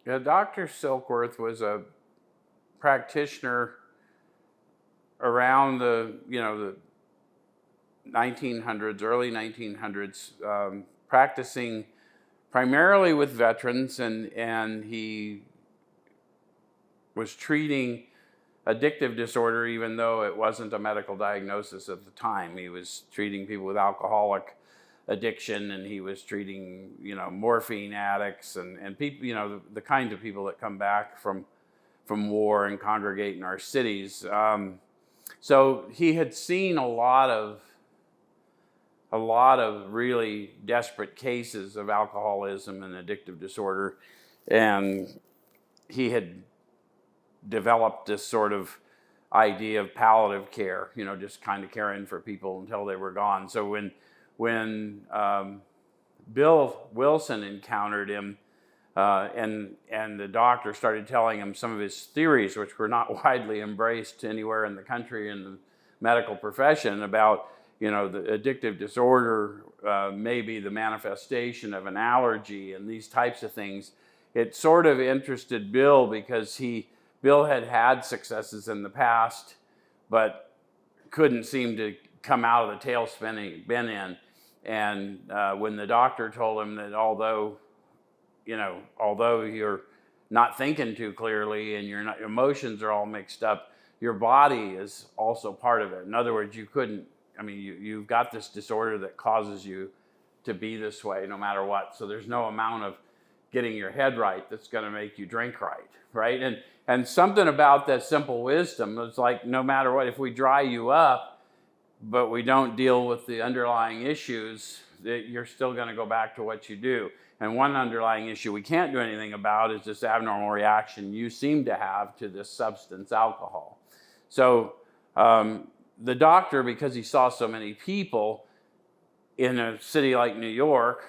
Dr. Silkworth was a practitioner around the 1900s, early 1900s, practicing primarily with veterans, and he was treating addictive disorder, even though it wasn't a medical diagnosis at the time. He was treating people with alcoholic addiction, and he was treating, morphine addicts and people, the kinds of people that come back from war and congregate in our cities. So he had seen a lot of really desperate cases of alcoholism and addictive disorder, and he had developed this sort of idea of palliative care, just kind of caring for people until they were gone. So when Bill Wilson encountered him, and the doctor started telling him some of his theories, which were not widely embraced anywhere in the country in the medical profession, about the addictive disorder may be the manifestation of an allergy and these types of things. It sort of interested Bill because Bill had had successes in the past, but couldn't seem to come out of the tailspin he'd been in. And when the doctor told him that although you're not thinking too clearly and your emotions are all mixed up, your body is also part of it. In other words, you've got this disorder that causes you to be this way no matter what. So there's no amount of getting your head right that's going to make you drink right? And something about that simple wisdom is like, no matter what, if we dry you up, but we don't deal with the underlying issues, that you're still going to go back to what you do. And one underlying issue we can't do anything about is this abnormal reaction you seem to have to this substance, alcohol. So the doctor, because he saw so many people in a city like New York,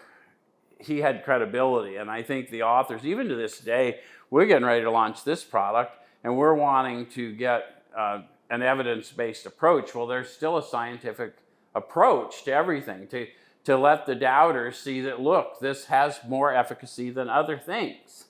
he had credibility. And I think the authors, even to this day, we're getting ready to launch this product, and we're wanting to get an evidence-based approach. Well, there's still a scientific approach to everything, to let the doubters see that, look, this has more efficacy than other things.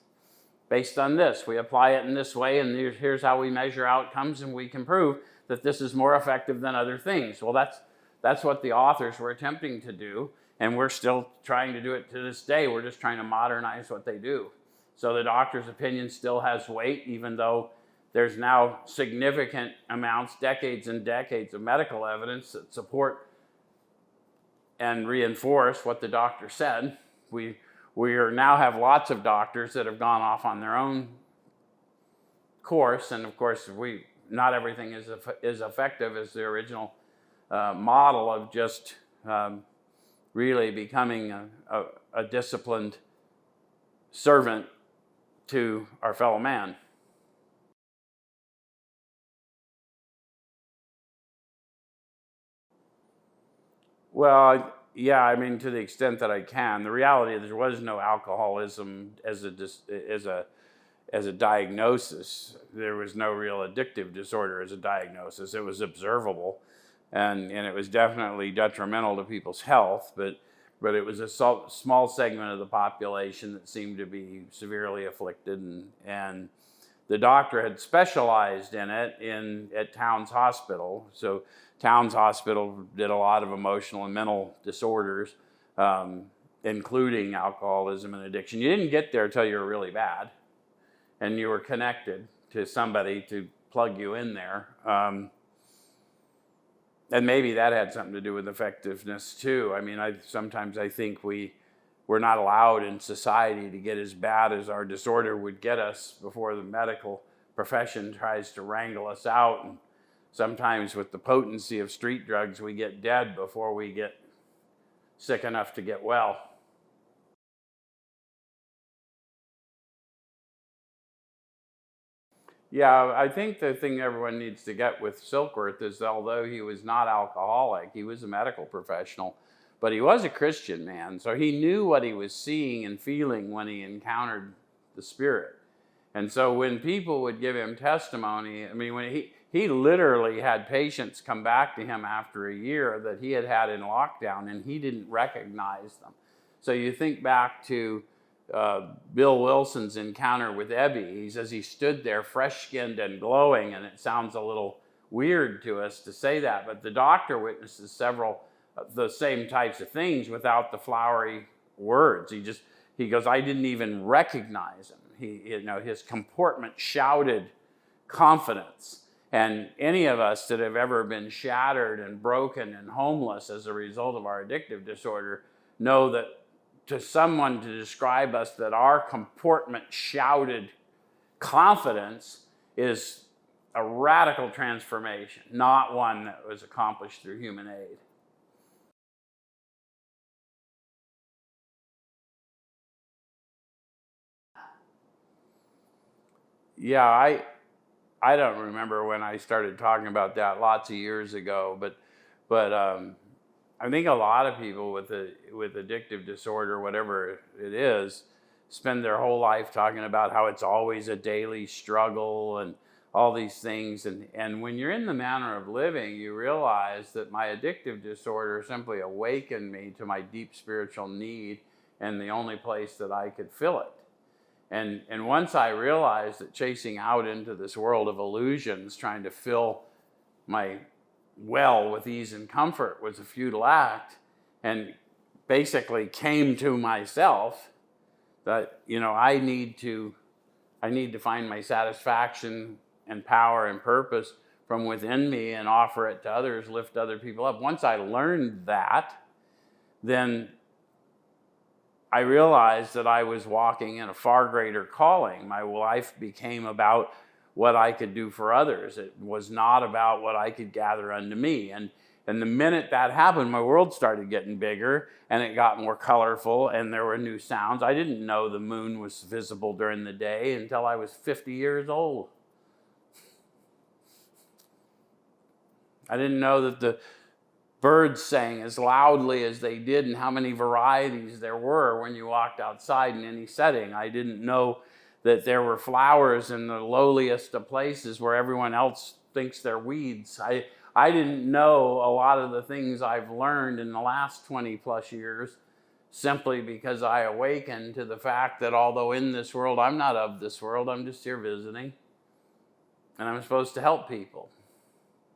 Based on this, we apply it in this way, and here's how we measure outcomes, and we can prove that this is more effective than other things. Well, that's what the authors were attempting to do, and we're still trying to do it to this day. We're just trying to modernize what they do. So the doctor's opinion still has weight, even though there's now significant amounts, decades and decades of medical evidence that support and reinforce what the doctor said. We now have lots of doctors that have gone off on their own course, and of course, not everything is effective as the original model of just really becoming a disciplined servant to our fellow man. Well, yeah, to the extent that I can. The reality is there was no alcoholism as a diagnosis. There was no real addictive disorder as a diagnosis. It was observable, and it was definitely detrimental to people's health, but it was a small segment of the population that seemed to be severely afflicted, and the doctor had specialized in it at Towns Hospital. So Towns Hospital did a lot of emotional and mental disorders, including alcoholism and addiction. You didn't get there until you were really bad, and you were connected to somebody to plug you in there. And maybe that had something to do with effectiveness too. Sometimes I think we're not allowed in society to get as bad as our disorder would get us before the medical profession tries to wrangle us out. And sometimes with the potency of street drugs, we get dead before we get sick enough to get well. Yeah, I think the thing everyone needs to get with Silkworth is that although he was not alcoholic, he was a medical professional, but he was a Christian man. So he knew what he was seeing and feeling when he encountered the Spirit. And so when people would give him testimony, when he literally had patients come back to him after a year that he had in lockdown, and he didn't recognize them. So you think back to Bill Wilson's encounter with Ebby. He says he stood there fresh-skinned and glowing, and it sounds a little weird to us to say that, but the doctor witnesses several of the same types of things without the flowery words. He goes, I didn't even recognize him. His comportment shouted confidence. And any of us that have ever been shattered and broken and homeless as a result of our addictive disorder know that to someone to describe us that our comportment shouted confidence is a radical transformation, not one that was accomplished through human aid. Yeah, I don't remember when I started talking about that lots of years ago, but I think a lot of people with addictive disorder, whatever it is, spend their whole life talking about how it's always a daily struggle and all these things. And when you're in the manner of living, you realize that my addictive disorder simply awakened me to my deep spiritual need and the only place that I could fill it. And once I realized that chasing out into this world of illusions, trying to fill my well with ease and comfort was a futile act, and basically came to myself that, I need to find my satisfaction and power and purpose from within me and offer it to others, lift other people up. Once I learned that, then I realized that I was walking in a far greater calling. My life became about what I could do for others. It was not about what I could gather unto me. And the minute that happened, my world started getting bigger, and it got more colorful, and there were new sounds. I didn't know the moon was visible during the day until I was 50 years old. I didn't know that the birds sang as loudly as they did and how many varieties there were when you walked outside in any setting. I didn't know that there were flowers in the lowliest of places where everyone else thinks they're weeds. I didn't know a lot of the things I've learned in the last 20 plus years simply because I awakened to the fact that although in this world, I'm not of this world, I'm just here visiting. And I'm supposed to help people.